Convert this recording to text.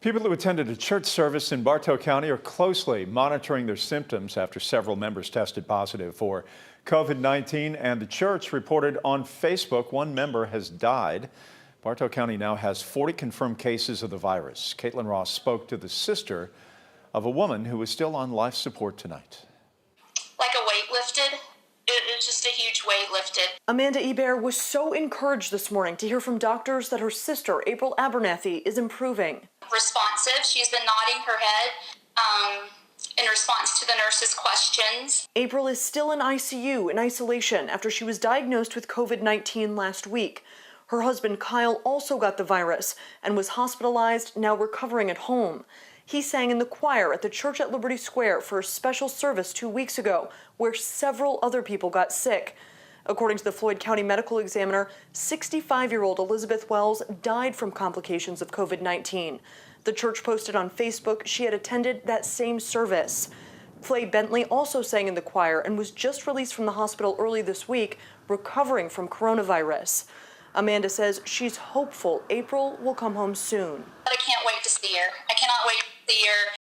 People who attended a church service in Bartow County are closely monitoring their symptoms after several members tested positive for COVID-19, and the church reported on Facebook one member has died. Bartow County now has 40 confirmed cases of the virus. Caitlin Ross spoke to the sister of a woman who is still on life support tonight. Like a weight lifted. It was just a huge weight lifted. Amanda Ebert was so encouraged this morning to hear from doctors that her sister, April Abernathy, is improving. Responsive. She's been nodding her head in response to the nurse's questions. April is still in ICU in isolation after she was diagnosed with COVID-19 last week. Her husband, Kyle, also got the virus and was hospitalized, now recovering at home. He sang in the choir at the church at Liberty Square for a special service 2 weeks ago, where several other people got sick. According to the Floyd County medical examiner, 65-year-old Elizabeth Wells died from complications of COVID-19. The church posted on Facebook she had attended that same service. Flay Bentley also sang in the choir and was just released from the hospital early this week, recovering from coronavirus. Amanda says she's hopeful April will come home soon. But I can't wait to see her. I cannot wait to see her.